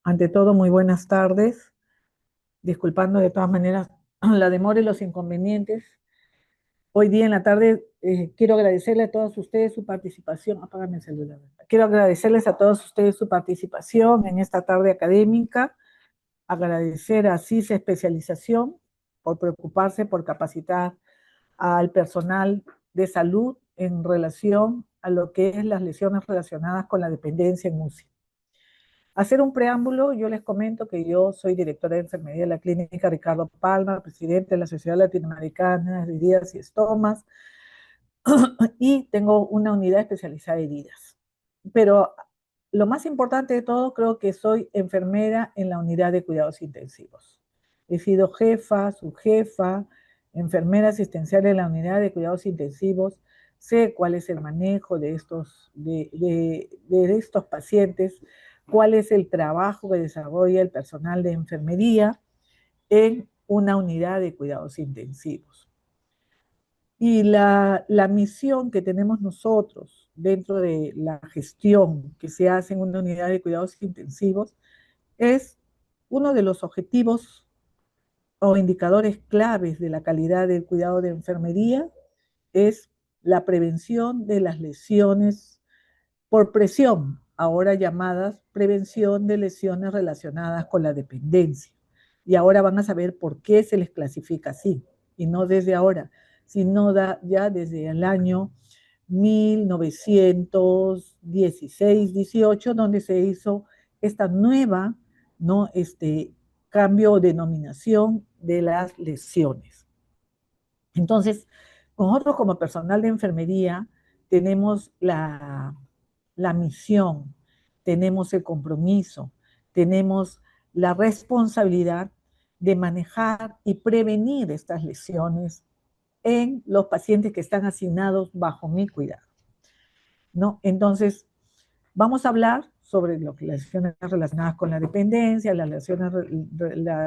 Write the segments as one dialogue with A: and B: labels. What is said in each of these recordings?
A: Ante todo, muy buenas tardes. Disculpando de todas maneras la demora y los inconvenientes. Hoy día en la tarde quiero agradecerle a todos ustedes su participación. Apágame el celular. Quiero agradecerles a todos ustedes su participación en esta tarde académica. Agradecer a CIS Especialización por preocuparse, por capacitar al personal de salud en relación a lo que es las lesiones relacionadas con la dependencia en UCI. Hacer un preámbulo, yo les comento que yo soy directora de enfermería de la Clínica Ricardo Palma, presidente de la Sociedad Latinoamericana de Heridas y Estomas, y tengo una unidad especializada en heridas. Pero lo más importante de todo, creo que soy enfermera en la unidad de cuidados intensivos. He sido jefa, subjefa, enfermera asistencial en la unidad de cuidados intensivos. Sé cuál es el manejo de estos pacientes, cuál es el trabajo que desarrolla el personal de enfermería en una unidad de cuidados intensivos. Y la misión que tenemos nosotros dentro de la gestión que se hace en una unidad de cuidados intensivos es uno de los objetivos o indicadores claves de la calidad del cuidado de enfermería, es la prevención de las lesiones por presión, ahora llamadas prevención de lesiones relacionadas con la dependencia. Y ahora van a saber por qué se les clasifica así, y no desde ahora, sino ya desde el año 1916-18, donde se hizo esta nueva, ¿no? Cambio o denominación de las lesiones. Entonces, nosotros como personal de enfermería tenemos la misión, tenemos el compromiso, tenemos la responsabilidad de manejar y prevenir estas lesiones en los pacientes que están asignados bajo mi cuidado, ¿no? Entonces, vamos a hablar sobre las lesiones relacionadas con la dependencia, la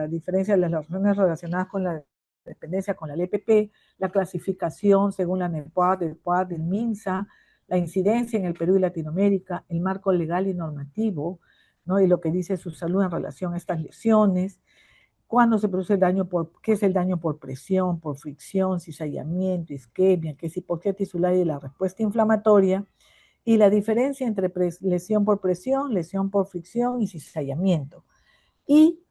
A: diferencia de las lesiones relacionadas con la dependencia con la LPP, la clasificación según la NEPAD, el PUAD, el MINSA, la incidencia en el Perú y Latinoamérica, el marco legal y normativo, ¿no? Y lo que dice su salud en relación a estas lesiones, cuándo se produce el daño qué es el daño por presión, por fricción, cizallamiento, isquemia, qué es hipoxia tisular y la respuesta inflamatoria, y la diferencia entre lesión por presión, lesión por fricción y cizallamiento. Y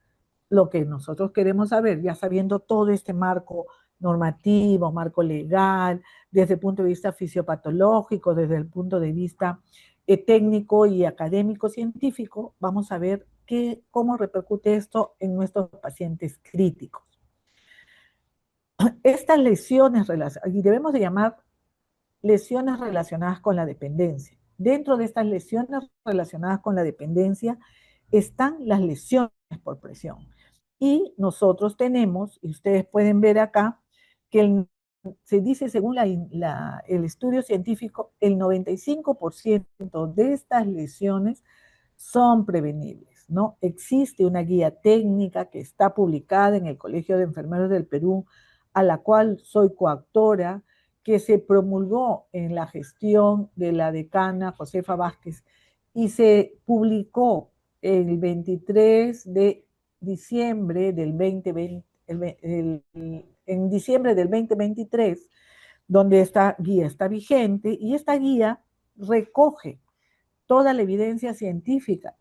A: lo que nosotros queremos saber, ya sabiendo todo este marco normativo, marco legal, desde el punto de vista fisiopatológico, desde el punto de vista técnico y académico científico, vamos a ver cómo repercute esto en nuestros pacientes críticos. Estas lesiones, y debemos de llamar lesiones relacionadas con la dependencia. Dentro de estas lesiones relacionadas con la dependencia están las lesiones por presión. Y nosotros tenemos, y ustedes pueden ver acá, que se dice según el estudio científico, el 95% de estas lesiones son prevenibles, ¿no? Existe una guía técnica que está publicada en el Colegio de Enfermeros del Perú, a la cual soy coautora, que se promulgó en la gestión de la decana Josefa Vázquez y se publicó el 23 de diciembre del 2020, en diciembre del 2023, donde esta guía está vigente, y esta guía recoge toda la evidencia científica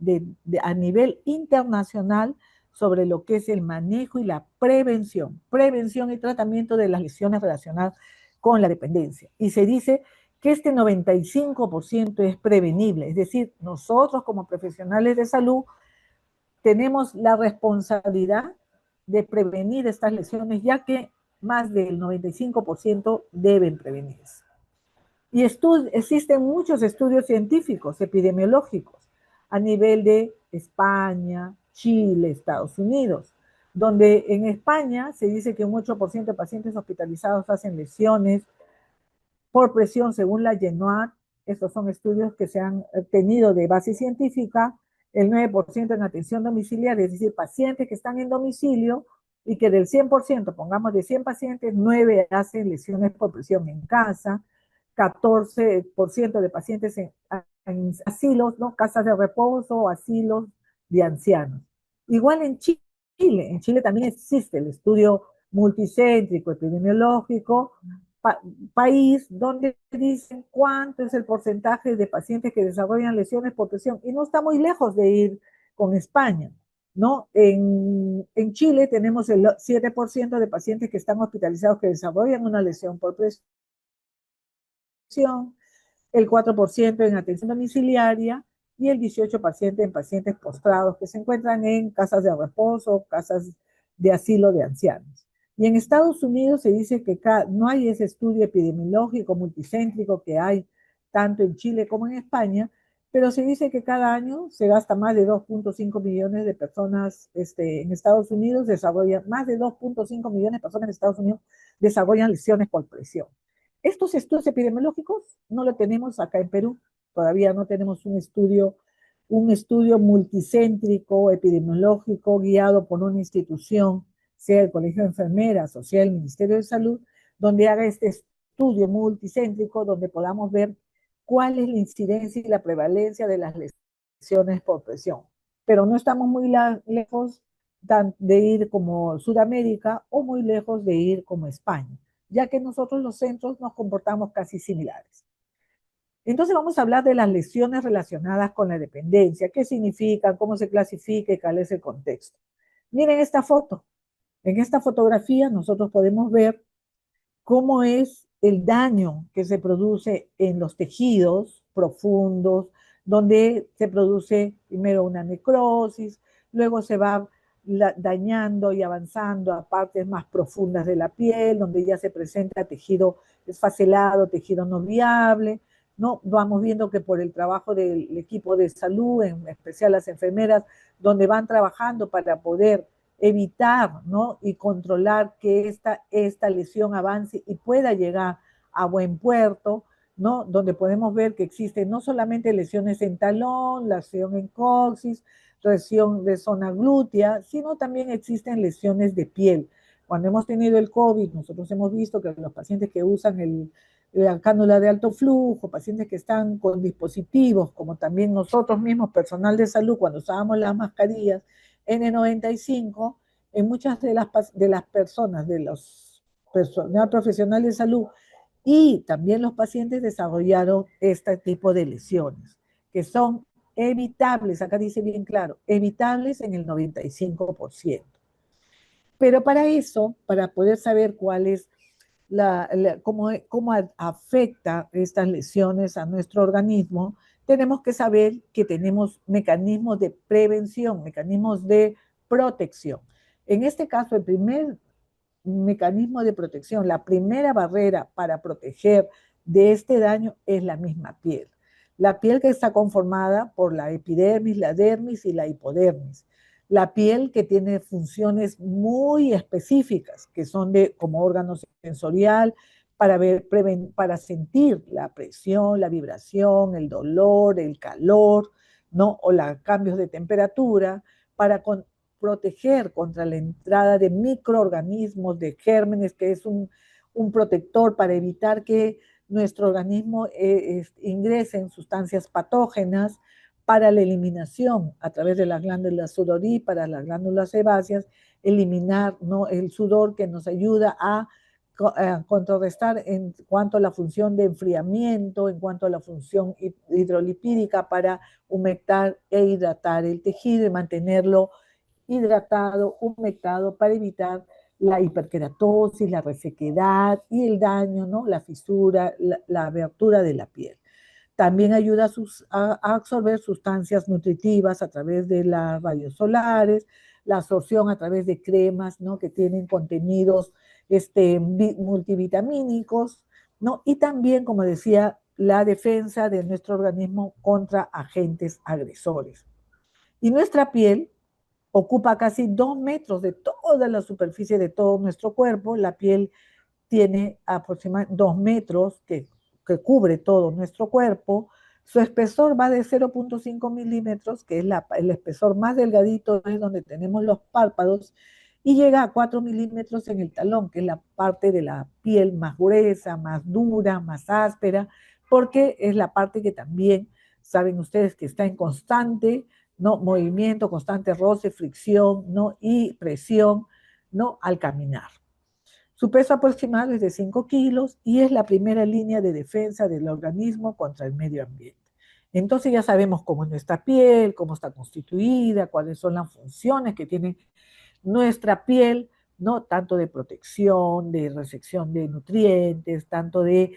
A: a nivel internacional sobre lo que es el manejo y la prevención y tratamiento de las lesiones relacionadas con la dependencia. Y se dice que este 95% es prevenible, es decir, nosotros como profesionales de salud tenemos la responsabilidad de prevenir estas lesiones, ya que más del 95% deben prevenirse. Y existen muchos estudios científicos, epidemiológicos, a nivel de España, Chile, Estados Unidos, donde en España se dice que un 8% de pacientes hospitalizados hacen lesiones por presión según la GENOAD. Estos son estudios que se han tenido de base científica. El 9% en atención domiciliaria, es decir, pacientes que están en domicilio y que del 100%, pongamos de 100 pacientes, 9 hacen lesiones por presión en casa. 14% de pacientes en asilos, ¿no? Casas de reposo, asilos de ancianos. Igual en Chile también existe el estudio multicéntrico epidemiológico, pa país donde dicen cuánto es el porcentaje de pacientes que desarrollan lesiones por presión, y no está muy lejos de ir con España, ¿no? En Chile tenemos el 7% de pacientes que están hospitalizados que desarrollan una lesión por presión, el 4% en atención domiciliaria y el 18% en pacientes postrados que se encuentran en casas de reposo, casas de asilo de ancianos. Y en Estados Unidos se dice que no hay ese estudio epidemiológico multicéntrico que hay tanto en Chile como en España, pero se dice que cada año se gasta más de 2.5 millones de personas en Estados Unidos, desarrollan más de 2.5 millones de personas en Estados Unidos desarrollan lesiones por presión. Estos estudios epidemiológicos no lo tenemos acá en Perú, todavía no tenemos un estudio multicéntrico epidemiológico guiado por una institución, sea el Colegio de Enfermeras o sea el Ministerio de Salud, donde haga este estudio multicéntrico, donde podamos ver cuál es la incidencia y la prevalencia de las lesiones por presión. Pero no estamos muy lejos de ir como Sudamérica o muy lejos de ir como España, ya que nosotros los centros nos comportamos casi similares. Entonces vamos a hablar de las lesiones relacionadas con la dependencia, qué significan, cómo se clasifica y cuál es el contexto. Miren esta foto. En esta fotografía nosotros podemos ver cómo es el daño que se produce en los tejidos profundos, donde se produce primero una necrosis, luego se va dañando y avanzando a partes más profundas de la piel, donde ya se presenta tejido esfacelado, tejido no viable, ¿no? Vamos viendo que por el trabajo del equipo de salud, en especial las enfermeras, donde van trabajando para poder evitar, ¿no? Y controlar que esta lesión avance y pueda llegar a buen puerto, ¿no? Donde podemos ver que existen no solamente lesiones en talón, lesión en coxis, lesión de zona glútea, sino también existen lesiones de piel. Cuando hemos tenido el COVID, nosotros hemos visto que los pacientes que usan la cánula de alto flujo, pacientes que están con dispositivos, como también nosotros mismos, personal de salud, cuando usábamos las mascarillas, N95, en muchas de las personas, de los personal profesional de salud y también los pacientes desarrollaron este tipo de lesiones, que son evitables, acá dice bien claro, evitables en el 95%. Pero para eso, para poder saber cuál es cómo afecta estas lesiones a nuestro organismo, tenemos que saber que tenemos mecanismos de prevención, mecanismos de protección. En este caso, el primer mecanismo de protección, la primera barrera para proteger de este daño es la misma piel. La piel que está conformada por la epidermis, la dermis y la hipodermis. La piel que tiene funciones muy específicas, que son como órgano sensorial, para sentir la presión, la vibración, el dolor, el calor, ¿no? O los cambios de temperatura, para proteger contra la entrada de microorganismos, de gérmenes, que es un protector para evitar que nuestro organismo ingrese en sustancias patógenas, para la eliminación a través de las glándulas sudoríparas, las glándulas sebáceas, eliminar, ¿no?, el sudor que nos ayuda a contrarrestar en cuanto a la función de enfriamiento, en cuanto a la función hidrolipídica para humectar e hidratar el tejido y mantenerlo hidratado, humectado para evitar la hiperkeratosis, la resequedad y el daño, ¿no? La fisura, la abertura de la piel. También ayuda a absorber sustancias nutritivas a través de las rayos solares, la absorción a través de cremas, ¿no?, que tienen contenidos multivitamínicos, ¿no? Y también, como decía, la defensa de nuestro organismo contra agentes agresores. Y nuestra piel ocupa casi 2 metros de toda la superficie de todo nuestro cuerpo. La piel tiene aproximadamente 2 metros que cubre todo nuestro cuerpo. Su espesor va de 0.5 milímetros, que es el espesor más delgadito, es donde tenemos los párpados, y llega a 4 milímetros en el talón, que es la parte de la piel más gruesa, más dura, más áspera, porque es la parte que también, saben ustedes, que está en constante, ¿no? Movimiento, constante roce, fricción, ¿no? Y presión, ¿no? Al caminar. Su peso aproximado es de 5 kilos y es la primera línea de defensa del organismo contra el medio ambiente. Entonces ya sabemos cómo es nuestra piel, cómo está constituida, cuáles son las funciones que tiene nuestra piel, ¿no? Tanto de protección, de recepción de nutrientes, tanto de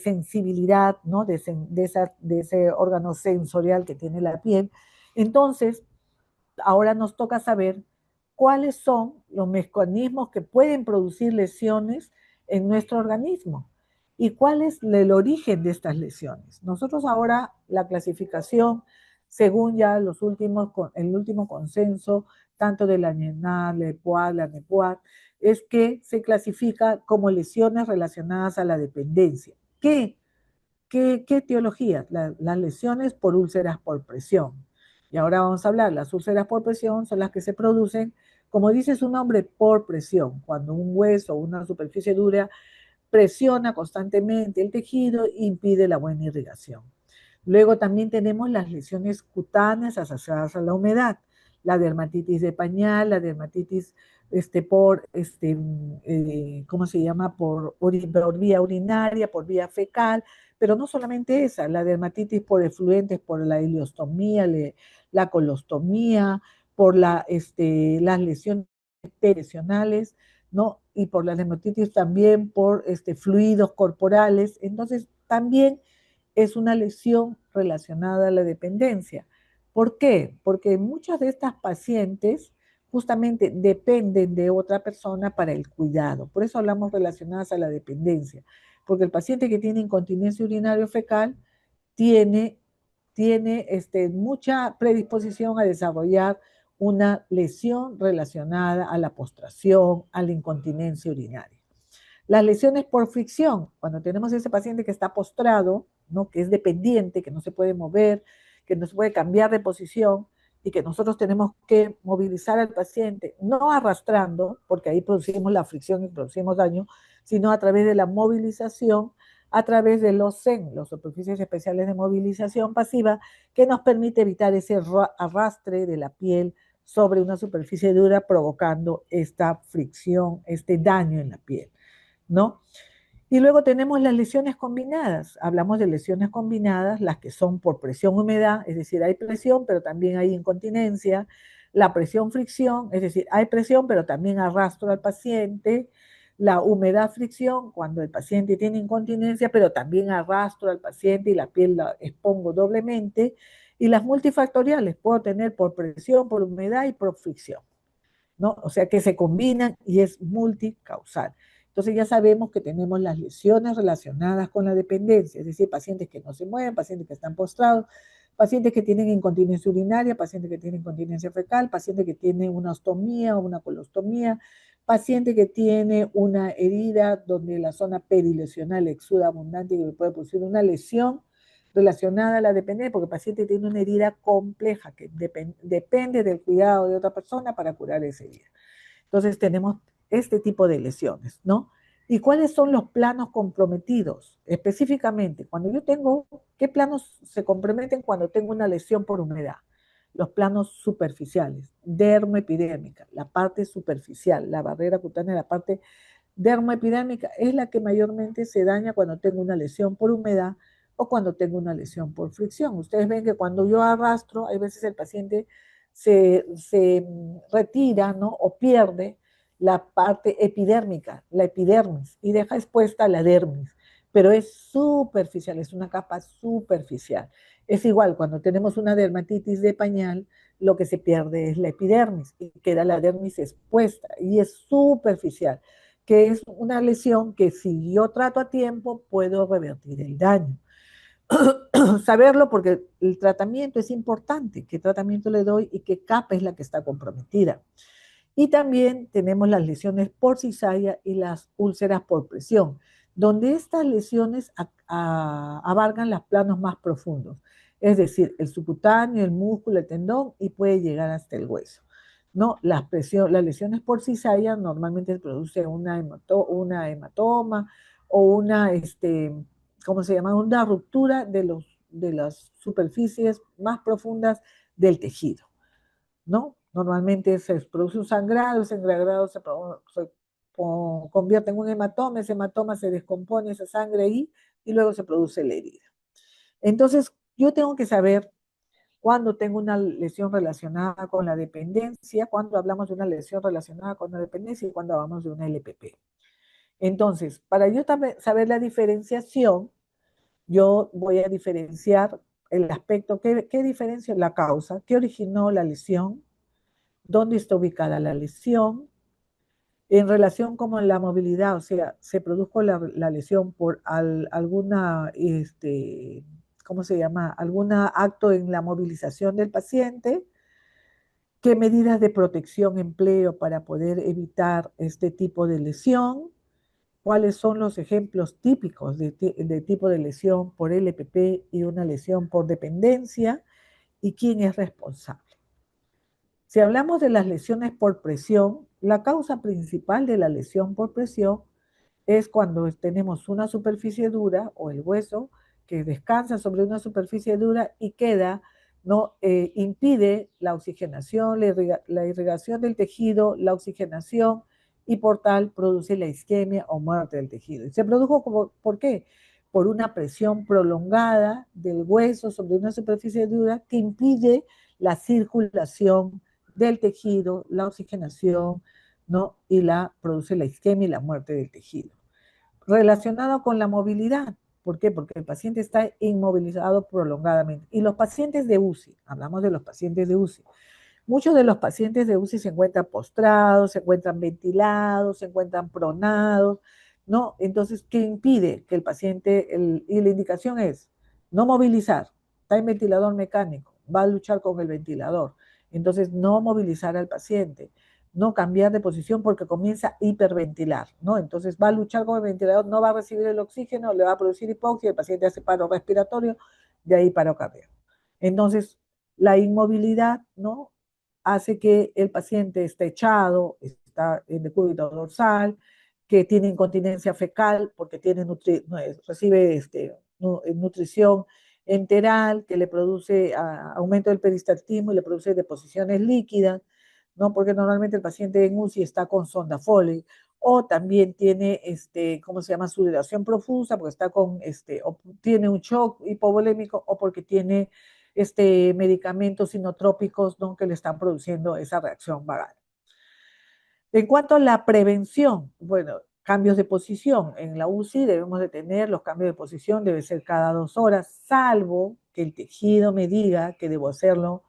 A: sensibilidad, ¿no? De ese órgano sensorial que tiene la piel. Entonces, ahora nos toca saber cuáles son los mecanismos que pueden producir lesiones en nuestro organismo y cuál es el origen de estas lesiones. Nosotros ahora la clasificación, según ya el último consenso, tanto de la NIENAR, la EPOAD, la NEPOAD, es que se clasifica como lesiones relacionadas a la dependencia. ¿Qué etiologías? Las lesiones por úlceras por presión. Y ahora vamos a hablar, las úlceras por presión son las que se producen, como dice su nombre, por presión, cuando un hueso o una superficie dura presiona constantemente el tejido e impide la buena irrigación. Luego también tenemos las lesiones cutáneas asociadas a la humedad, la dermatitis de pañal, la dermatitis ¿cómo se llama? Por vía urinaria, por vía fecal, pero no solamente esa, la dermatitis por efluentes, por la ileostomía, la colostomía, por las lesiones lesionales, ¿no? Y por la dermatitis también por fluidos corporales. Entonces, también es una lesión relacionada a la dependencia. ¿Por qué? Porque muchas de estas pacientes justamente dependen de otra persona para el cuidado. Por eso hablamos relacionadas a la dependencia. Porque el paciente que tiene incontinencia urinario fecal tiene, tiene mucha predisposición a desarrollar una lesión relacionada a la postración, a la incontinencia urinaria. Las lesiones por fricción, cuando tenemos ese paciente que está postrado, ¿no? Que es dependiente, que no se puede mover, que no se puede cambiar de posición y que nosotros tenemos que movilizar al paciente, no arrastrando, porque ahí producimos la fricción y producimos daño, sino a través de la movilización, a través de los SEN, las superficies especiales de movilización pasiva, que nos permite evitar ese arrastre de la piel sobre una superficie dura, provocando esta fricción, este daño en la piel, ¿no? Y luego tenemos las lesiones combinadas. Hablamos de lesiones combinadas, las que son por presión-humedad, es decir, hay presión, pero también hay incontinencia. La presión-fricción, es decir, hay presión, pero también arrastro al paciente. La humedad-fricción, cuando el paciente tiene incontinencia, pero también arrastro al paciente y la piel la expongo doblemente. Y las multifactoriales, puedo tener por presión, por humedad y por fricción, ¿no? O sea que se combinan y es multicausal. Entonces ya sabemos que tenemos las lesiones relacionadas con la dependencia, es decir, pacientes que no se mueven, pacientes que están postrados, pacientes que tienen incontinencia urinaria, pacientes que tienen incontinencia fecal, pacientes que tienen una ostomía o una colostomía, paciente que tiene una herida donde la zona perilesional exuda abundante y que puede producir una lesión relacionada a la dependencia, porque el paciente tiene una herida compleja que depende del cuidado de otra persona para curar esa herida. Entonces tenemos este tipo de lesiones, ¿no? ¿Y cuáles son los planos comprometidos? Específicamente, cuando yo tengo, ¿qué planos se comprometen cuando tengo una lesión por humedad? Los planos superficiales, dermoepidérmica, la parte superficial, la barrera cutánea, la parte dermoepidérmica es la que mayormente se daña cuando tengo una lesión por humedad o cuando tengo una lesión por fricción. Ustedes ven que cuando yo arrastro, hay veces el paciente se retira, ¿no? O pierde la parte epidérmica, la epidermis, y deja expuesta la dermis, pero es superficial, es una capa superficial. Es igual, cuando tenemos una dermatitis de pañal, lo que se pierde es la epidermis y queda la dermis expuesta y es superficial, que es una lesión que si yo trato a tiempo puedo revertir el daño. Saberlo porque el tratamiento es importante, qué tratamiento le doy y qué capa es la que está comprometida. Y también tenemos las lesiones por cizalla y las úlceras por presión, donde estas lesiones abarcan los planos más profundos, es decir, el subcutáneo, el músculo, el tendón y puede llegar hasta el hueso, ¿no? Las lesiones por cizalla normalmente se produce una hematoma o una, ¿cómo se llama? Una ruptura de las superficies más profundas del tejido, ¿no? Normalmente se produce un sangrado, ese sangrado se convierte en un hematoma, ese hematoma se descompone esa sangre ahí y luego se produce la herida. Entonces, yo tengo que saber cuando tengo una lesión relacionada con la dependencia, cuando hablamos de una lesión relacionada con la dependencia y cuando hablamos de una LPP. Entonces, para yo saber la diferenciación, yo voy a diferenciar el aspecto, ¿qué diferencia la causa? ¿Qué originó la lesión? ¿Dónde está ubicada la lesión? En relación con la movilidad, o sea, se produjo la lesión por alguna, ¿cómo se llama? Algún acto en la movilización del paciente. ¿Qué medidas de protección empleo para poder evitar este tipo de lesión? ¿Cuáles son los ejemplos típicos de tipo de lesión por LPP y una lesión por dependencia? ¿Y quién es responsable? Si hablamos de las lesiones por presión, la causa principal de la lesión por presión es cuando tenemos una superficie dura o el hueso que descansa sobre una superficie dura y queda, ¿no? Impide la oxigenación, la irrigación del tejido, la oxigenación y por tal produce la isquemia o muerte del tejido. Y se produjo ¿por qué? Por una presión prolongada del hueso sobre una superficie dura que impide la circulación del tejido, la oxigenación, ¿no? Y produce la isquemia y la muerte del tejido. Relacionado con la movilidad. ¿Por qué? Porque el paciente está inmovilizado prolongadamente. Y los pacientes de UCI, hablamos de los pacientes de UCI. Muchos de los pacientes de UCI se encuentran postrados, se encuentran ventilados, se encuentran pronados, ¿no? Entonces, ¿qué impide que el paciente, y la indicación es no movilizar, está en ventilador mecánico, va a luchar con el ventilador. Entonces, no movilizar al paciente, no cambiar de posición porque comienza a hiperventilar, ¿no? Entonces, va a luchar con el ventilador, no va a recibir el oxígeno, le va a producir hipoxia, el paciente hace paro respiratorio, de ahí paro cardíaco. Entonces, la inmovilidad, ¿no? Hace que el paciente esté echado, está en decúbito dorsal, que tiene incontinencia fecal porque recibe nutrición enteral que le produce aumento del peristaltismo y le produce deposiciones líquidas, ¿no? Porque normalmente el paciente en UCI está con sonda Foley o también tiene, ¿cómo se llama? Sudoración profusa porque está o tiene un shock hipovolémico o porque tiene medicamentos sinotrópicos, ¿no? Que le están produciendo esa reacción vagal. En cuanto a la prevención, bueno, cambios de posición. En la UCI debemos de tener los cambios de posición, debe ser cada 2 horas, salvo que el tejido me diga que debo hacerlo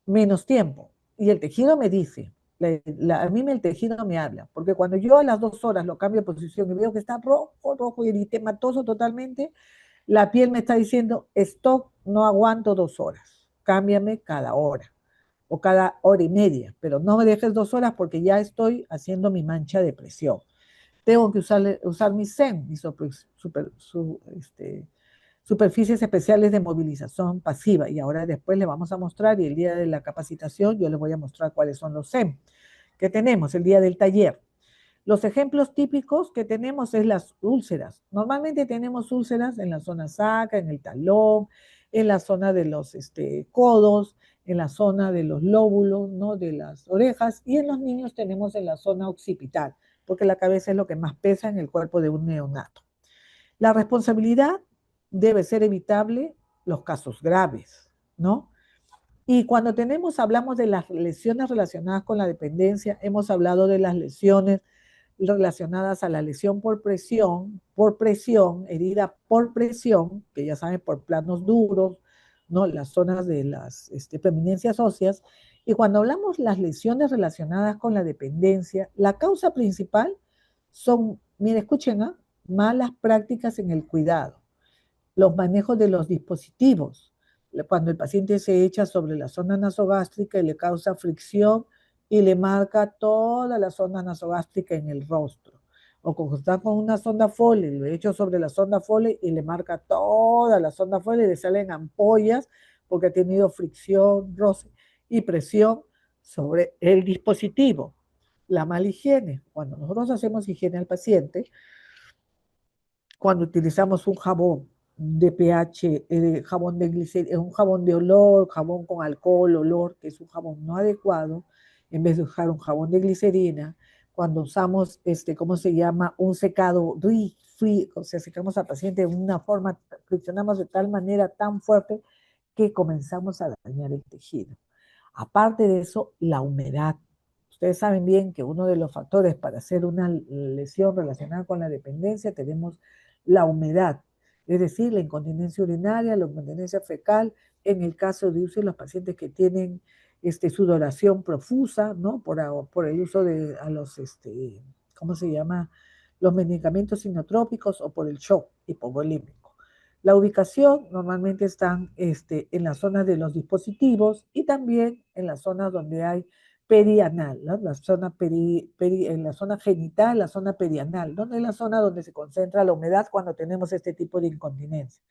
A: menos tiempo. Y el tejido me dice, a mí el tejido me habla, porque cuando yo a las 2 horas lo cambio de posición y veo que está rojo y eritematoso totalmente, la piel me está diciendo, stop, no aguanto 2 horas, cámbiame cada hora o cada hora y media, pero no me dejes 2 horas porque ya estoy haciendo mi mancha de presión. Tengo que usar mi SEM, superficies especiales de movilización pasiva, y ahora después le vamos a mostrar, y el día de la capacitación yo les voy a mostrar cuáles son los SEM que tenemos el día del taller. Los ejemplos típicos que tenemos es las úlceras. Normalmente tenemos úlceras en la zona sacra, en el talón, en la zona de los codos, en la zona de los lóbulos, ¿no? De las orejas, y en los niños tenemos en la zona occipital, porque la cabeza es lo que más pesa en el cuerpo de un neonato. La responsabilidad debe ser evitable los casos graves, ¿no? Y cuando hablamos de las lesiones relacionadas con la dependencia, hemos hablado de las lesiones relacionadas a la lesión por presión, herida por presión, que ya saben, por planos duros, ¿no? Las zonas de las preeminencias óseas. Y cuando hablamos las lesiones relacionadas con la dependencia, la causa principal son, mire, escuchen, ¿eh? Malas prácticas en el cuidado, los manejos de los dispositivos, cuando el paciente se echa sobre la zona nasogástrica y le causa fricción y le marca toda la zona nasogástrica en el rostro. O cuando está con una sonda Foley, lo he hecho sobre la sonda Foley y le marca toda la sonda Foley y le salen ampollas porque ha tenido fricción, roce y presión sobre el dispositivo. La mala higiene. Cuando nosotros hacemos higiene al paciente, cuando utilizamos un jabón de pH, jabón de glicerina, un jabón de olor, jabón con alcohol, olor, que es un jabón no adecuado, en vez de usar un jabón de glicerina, cuando usamos, ¿cómo se llama? Un secado free, o sea, secamos al paciente de una forma, friccionamos de tal manera tan fuerte que comenzamos a dañar el tejido. Aparte de eso, la humedad. Ustedes saben bien que uno de los factores para hacer una lesión relacionada con la dependencia tenemos la humedad, es decir, la incontinencia urinaria, la incontinencia fecal, en el caso de uso de los pacientes que tienen sudoración profusa, ¿no? Por el uso de a los, ¿cómo se llama? Los medicamentos sinotrópicos o por el shock hipovolémico. La ubicación normalmente están en las zonas de los dispositivos y también en las zonas donde hay perianal, ¿no? En la zona genital, la zona perianal, donde es la zona donde se concentra la humedad cuando tenemos este tipo de incontinencia.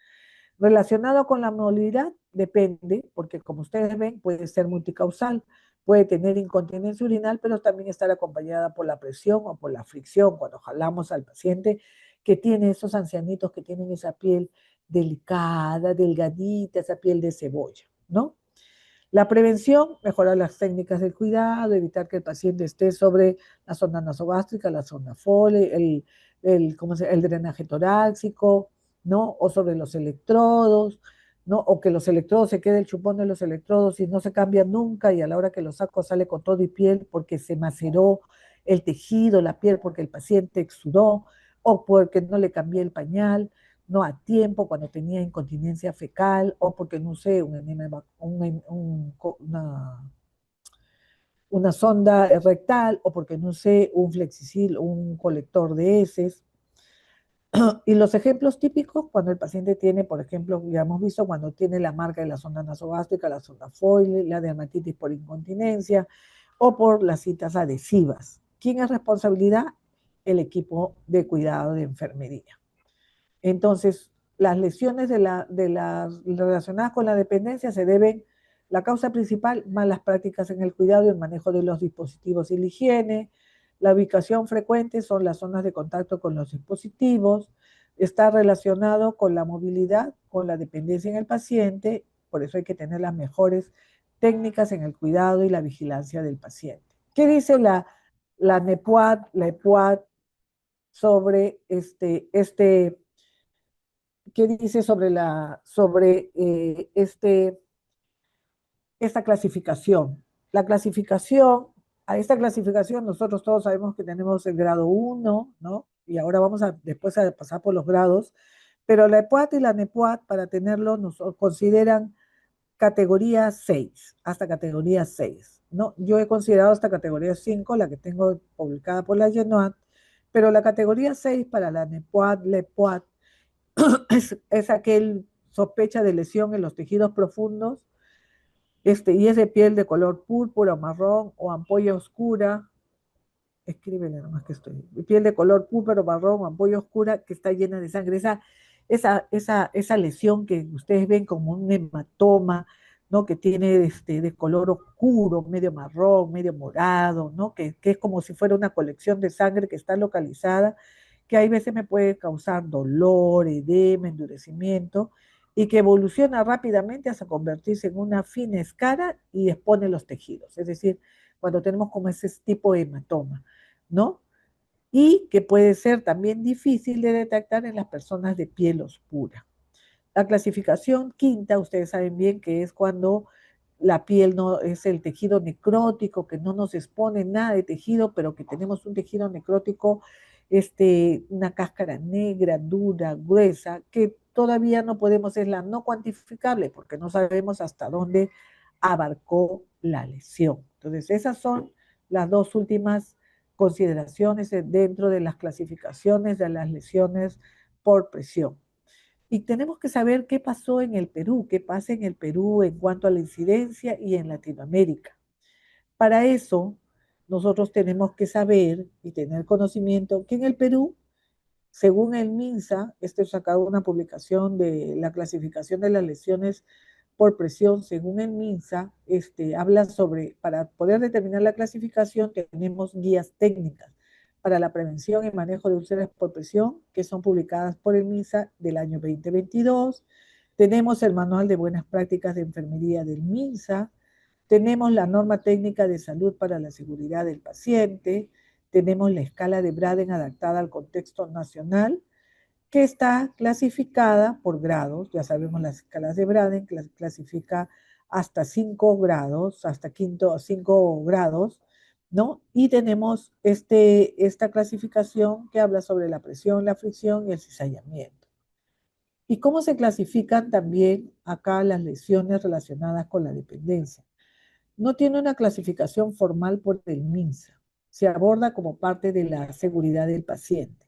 A: Relacionado con la movilidad, depende, porque como ustedes ven, puede ser multicausal, puede tener incontinencia urinal, pero también estar acompañada por la presión o por la fricción, cuando jalamos al paciente que tiene esos ancianitos que tienen esa piel delicada, delgadita, esa piel de cebolla, ¿no? La prevención, mejorar las técnicas del cuidado, evitar que el paciente esté sobre la zona nasogástrica, la zona fole, el drenaje torácico, ¿no? O sobre los electrodos, ¿no? O que los electrodos se quede el chupón de los electrodos y no se cambian nunca y a la hora que lo saco sale con todo y piel porque se maceró el tejido, la piel, porque el paciente exudó o porque no le cambié el pañal, no a tiempo cuando tenía incontinencia fecal o porque no usé una sonda rectal o porque no usé un flexicil, un colector de heces. Y los ejemplos típicos cuando el paciente tiene, por ejemplo, ya hemos visto cuando tiene la marca de la sonda nasogástrica, la sonda foile, la dermatitis por incontinencia o por las citas adhesivas. ¿Quién es responsabilidad? El equipo de cuidado de enfermería. Entonces, las lesiones de las relacionadas con la dependencia se deben, la causa principal, malas prácticas en el cuidado y el manejo de los dispositivos y la higiene. La ubicación frecuente son las zonas de contacto con los dispositivos. Está relacionado con la movilidad, con la dependencia en el paciente. Por eso hay que tener las mejores técnicas en el cuidado y la vigilancia del paciente. ¿Qué dice la NEPUAD, la EPUAD sobre qué dice sobre esta clasificación? La clasificación, a esta clasificación nosotros todos sabemos que tenemos el grado 1, ¿no? Y ahora vamos después a pasar por los grados, pero la EPUAT y la NEPUAT para tenerlo nos consideran categoría 6, hasta categoría 6, ¿no? Yo he considerado hasta categoría 5, la que tengo publicada por la GENOAT, pero la categoría 6 para la NEPUAT, LEPUAT, es aquel sospecha de lesión en los tejidos profundos, y es de piel de color púrpura o marrón o ampolla oscura, escríbele nomás que estoy, piel de color púrpura o marrón o ampolla oscura que está llena de sangre, esa lesión que ustedes ven como un hematoma, ¿no? Que tiene de color oscuro, medio marrón, medio morado, ¿no? Que es como si fuera una colección de sangre que está localizada, que hay veces me puede causar dolor, edema, endurecimiento, y que evoluciona rápidamente hasta convertirse en una fina escara y expone los tejidos. Es decir, cuando tenemos como ese tipo de hematoma, ¿no? Y que puede ser también difícil de detectar en las personas de piel oscura. La clasificación quinta, ustedes saben bien que es cuando la piel no es el tejido necrótico, que no nos expone nada de tejido, pero que tenemos un tejido necrótico, una cáscara negra, dura, gruesa, que todavía no podemos, es la no cuantificable, porque no sabemos hasta dónde abarcó la lesión. Entonces, esas son las dos últimas consideraciones dentro de las clasificaciones de las lesiones por presión. Y tenemos que saber qué pasó en el Perú, qué pasa en el Perú en cuanto a la incidencia y en Latinoamérica. Para eso, nosotros tenemos que saber y tener conocimiento que en el Perú, según el MINSA, este es sacado una publicación de la clasificación de las lesiones por presión, según el MINSA, habla sobre, para poder determinar la clasificación, tenemos guías técnicas, para la prevención y manejo de úlceras por presión, que son publicadas por el MINSA del año 2022. Tenemos el Manual de Buenas Prácticas de Enfermería del MINSA. Tenemos la norma técnica de salud para la seguridad del paciente. Tenemos la escala de Braden adaptada al contexto nacional, que está clasificada por grados. Ya sabemos las escalas de Braden, clasifica hasta 5 grados, hasta quinto 5 grados, ¿no? Y tenemos esta clasificación que habla sobre la presión, la fricción y el cizallamiento. ¿Y cómo se clasifican también acá las lesiones relacionadas con la dependencia? No tiene una clasificación formal por el MINSA. Se aborda como parte de la seguridad del paciente.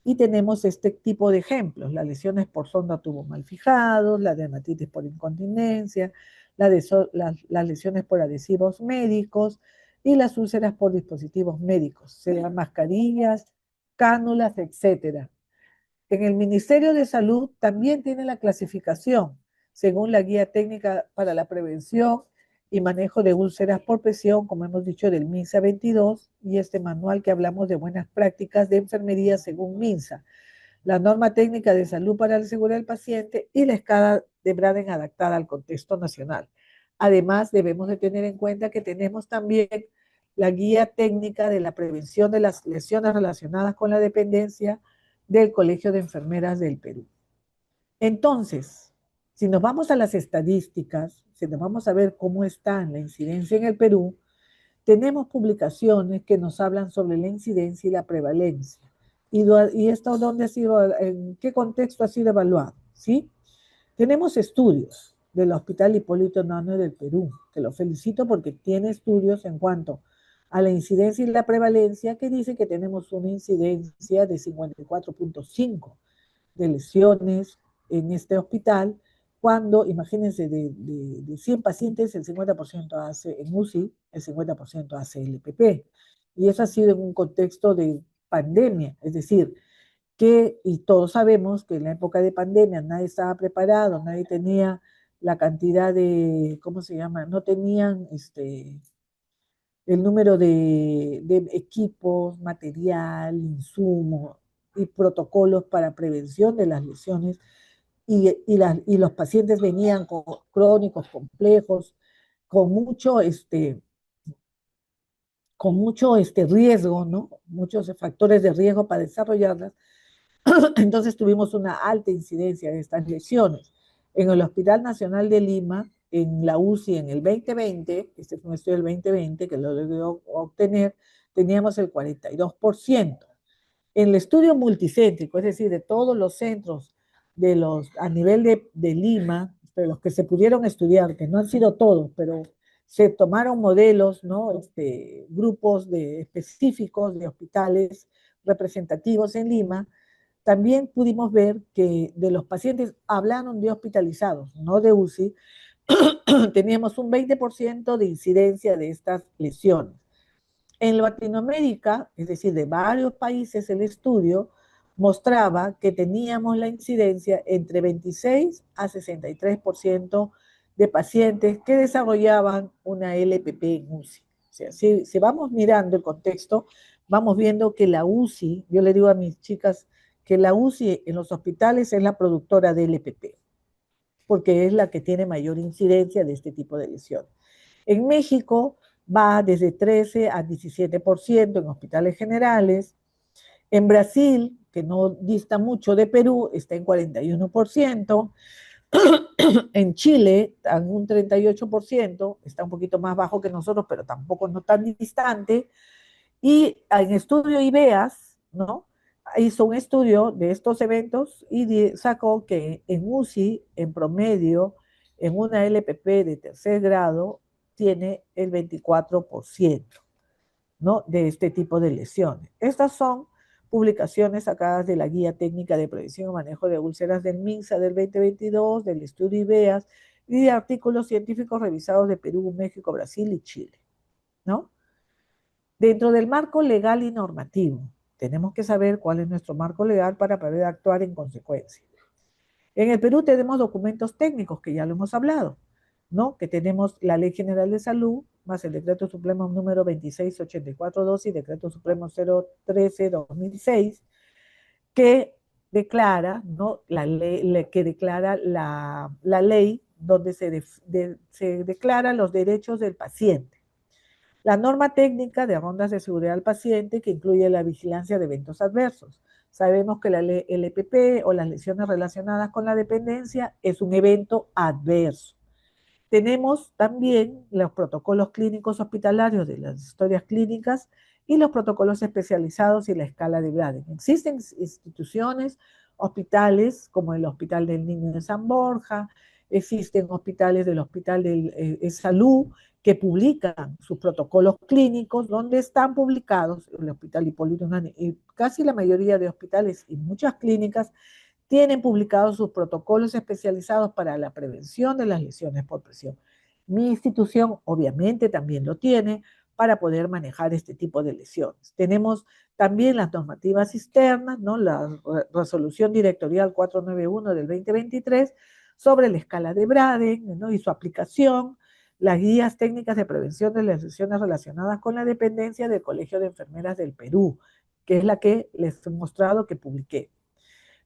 A: Y tenemos este tipo de ejemplos: las lesiones por sonda tubo mal fijados, la dermatitis por incontinencia, las lesiones por adhesivos médicos y las úlceras por dispositivos médicos, sean mascarillas, cánulas, etcétera. En el Ministerio de Salud también tiene la clasificación, según la Guía Técnica para la Prevención y Manejo de Úlceras por Presión, como hemos dicho, del MINSA 22, y este manual que hablamos de buenas prácticas de enfermería según MINSA, la norma técnica de salud para la seguridad del paciente y la escala de Braden adaptada al contexto nacional. Además, debemos de tener en cuenta que tenemos también la guía técnica de la prevención de las lesiones relacionadas con la dependencia del Colegio de Enfermeras del Perú. Entonces, si nos vamos a las estadísticas, si nos vamos a ver cómo está la incidencia en el Perú, tenemos publicaciones que nos hablan sobre la incidencia y la prevalencia. ¿Y esto dónde ha sido, en qué contexto ha sido evaluado? ¿Sí? Tenemos estudios del Hospital Hipólito Unanue del Perú, que lo felicito porque tiene estudios en cuanto a la incidencia y la prevalencia, que dice que tenemos una incidencia de 54.5 de lesiones en este hospital, cuando, imagínense, de 100 pacientes, el 50% hace en UCI, el 50% hace LPP. Y eso ha sido en un contexto de pandemia, es decir, y todos sabemos que en la época de pandemia nadie estaba preparado, nadie tenía la cantidad de, ¿cómo se llama? No tenían el número de equipos, material, insumos y protocolos para prevención de las lesiones, y los pacientes venían con crónicos complejos, con mucho, riesgo, ¿no? Muchos factores de riesgo para desarrollarlas. Entonces tuvimos una alta incidencia de estas lesiones. En el Hospital Nacional de Lima, en la UCI en el 2020, este fue un estudio del 2020 que lo logró obtener, teníamos el 42%. En el estudio multicéntrico, es decir, de todos los centros a nivel de Lima, de los que se pudieron estudiar, que no han sido todos, pero se tomaron modelos, ¿no? Grupos específicos de hospitales representativos en Lima. También pudimos ver que de los pacientes, hablaron de hospitalizados, no de UCI, teníamos un 20% de incidencia de estas lesiones. En Latinoamérica, es decir, de varios países, el estudio mostraba que teníamos la incidencia entre 26 a 63% de pacientes que desarrollaban una LPP en UCI. O sea, si vamos mirando el contexto, vamos viendo que la UCI, yo le digo a mis chicas que la UCI en los hospitales es la productora de LPP, porque es la que tiene mayor incidencia de este tipo de lesiones. En México va desde 13 a 17% en hospitales generales. En Brasil, que no dista mucho de Perú, está en 41%. En Chile, en un 38%, está un poquito más bajo que nosotros, pero tampoco no tan distante. Y en estudio IBEAS, ¿no? Hizo un estudio de estos eventos y sacó que en UCI, en promedio, en una LPP de tercer grado, tiene el 24%, ¿no? De este tipo de lesiones. Estas son publicaciones sacadas de la Guía Técnica de Prevención y Manejo de Úlceras del MINSA del 2022, del estudio IBEAS y de artículos científicos revisados de Perú, México, Brasil y Chile, ¿no? Dentro del marco legal y normativo, tenemos que saber cuál es nuestro marco legal para poder actuar en consecuencia. En el Perú tenemos documentos técnicos, que ya lo hemos hablado. ¿no? Que tenemos la Ley General de Salud, más el Decreto Supremo número 2684-2 y Decreto Supremo 013-2006, que declara, ¿no? Que declara la ley donde se declaran los derechos del paciente. La norma técnica de rondas de seguridad al paciente que incluye la vigilancia de eventos adversos. Sabemos que la LPP o las lesiones relacionadas con la dependencia es un evento adverso. Tenemos también los protocolos clínicos hospitalarios de las historias clínicas y los protocolos especializados y la escala de Braden. Existen instituciones, hospitales como el Hospital del Niño de San Borja, existen hospitales del Hospital de Salud que publican sus protocolos clínicos, donde están publicados el Hospital Hipólito Unanue y casi la mayoría de hospitales y muchas clínicas tienen publicados sus protocolos especializados para la prevención de las lesiones por presión. Mi institución obviamente también lo tiene para poder manejar este tipo de lesiones. Tenemos también las normativas externas, ¿no? La resolución directorial 491 del 2023 sobre la escala de Braden, ¿no? Y su aplicación, las guías técnicas de prevención de las lesiones relacionadas con la dependencia del Colegio de Enfermeras del Perú, que es la que les he mostrado que publiqué.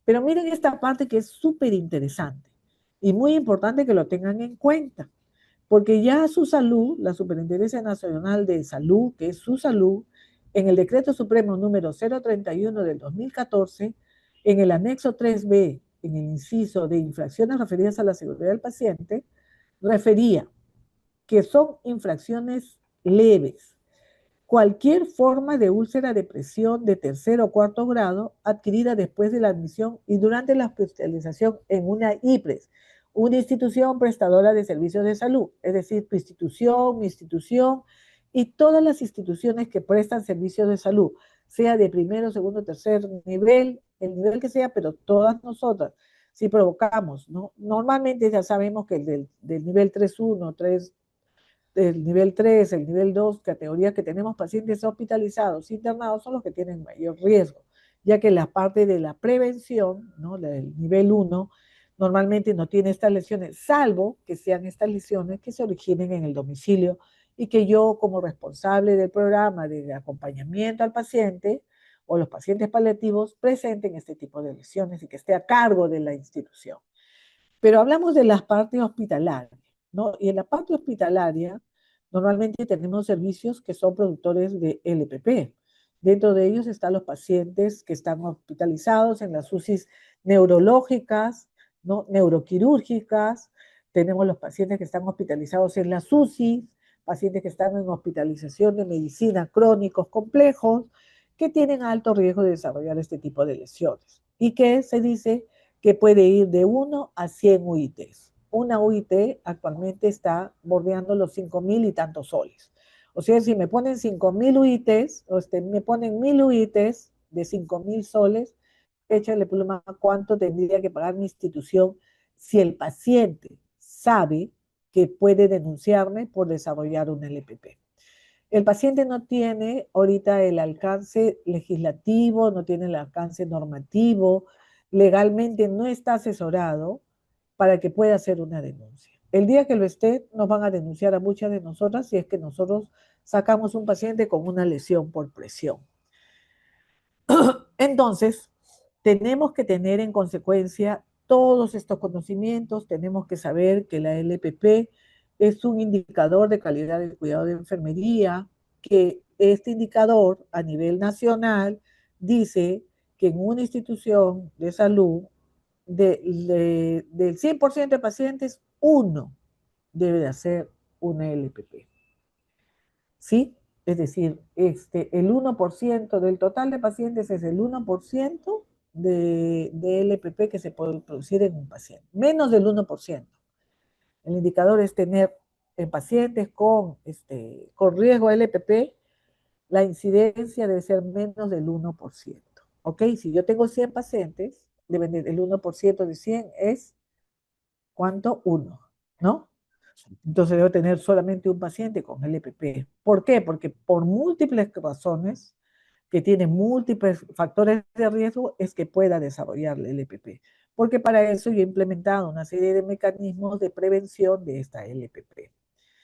A: Pero miren esta parte que es súper interesante y muy importante que lo tengan en cuenta, porque ya su salud, la Superintendencia Nacional de Salud, que es su salud, en el Decreto Supremo número 031 del 2014, en el anexo 3B, en el inciso de infracciones referidas a la seguridad del paciente, refería que son infracciones leves cualquier forma de úlcera de presión de tercer o cuarto grado adquirida después de la admisión y durante la hospitalización en una IPRES, una institución prestadora de servicios de salud, es decir, tu institución, mi institución y todas las instituciones que prestan servicios de salud, sea de primero, segundo, tercer nivel, el nivel que sea, pero todas nosotras, si provocamos, ¿no? Normalmente ya sabemos que el del nivel 3.1, 3, el nivel 3, el nivel 2, categorías que tenemos pacientes hospitalizados, internados, son los que tienen mayor riesgo, ya que la parte de la prevención, ¿no? Del nivel 1, normalmente no tiene estas lesiones, salvo que sean estas lesiones que se originen en el domicilio y que yo como responsable del programa de acompañamiento al paciente o los pacientes paliativos presenten este tipo de lesiones y que esté a cargo de la institución. Pero hablamos de las partes hospitalarias, ¿no? Y en la parte hospitalaria, normalmente tenemos servicios que son productores de LPP. Dentro de ellos están los pacientes que están hospitalizados en las UCIs neurológicas, ¿no? Neuroquirúrgicas. Tenemos los pacientes que están hospitalizados en las UCIs, pacientes que están en hospitalización de medicina crónicos complejos, que tienen alto riesgo de desarrollar este tipo de lesiones. Y que se dice que puede ir de 1 a 100 UITs. Una UIT actualmente está bordeando los 5.000 y tantos soles. O sea, si me ponen 5.000 UITs, o me ponen 1.000 UITs de 5.000 soles, échale pluma cuánto tendría que pagar mi institución si el paciente sabe que puede denunciarme por desarrollar un LPP. El paciente no tiene ahorita el alcance legislativo, no tiene el alcance normativo, legalmente no está asesorado para que pueda hacer una denuncia. El día que lo esté, nos van a denunciar a muchas de nosotras si es que nosotros sacamos un paciente con una lesión por presión. Entonces, tenemos que tener en consecuencia todos estos conocimientos, tenemos que saber que la LPP es un indicador de calidad de cuidado de enfermería, que este indicador a nivel nacional dice que en una institución de salud, del 100% de pacientes, uno debe de hacer una LPP. ¿Sí? Es decir, el 1% del total de pacientes es el 1% de LPP que se puede producir en un paciente, menos del 1%. El indicador es tener en pacientes con riesgo a LPP, la incidencia debe ser menos del 1%. ¿Ok? Si yo tengo 100 pacientes, el 1% de 100 es, ¿cuánto? 1, ¿no? Entonces debo tener solamente un paciente con LPP. ¿Por qué? Porque por múltiples razones, que tiene múltiples factores de riesgo, es que pueda desarrollar el LPP. porque para eso yo he implementado una serie de mecanismos de prevención de esta LPP.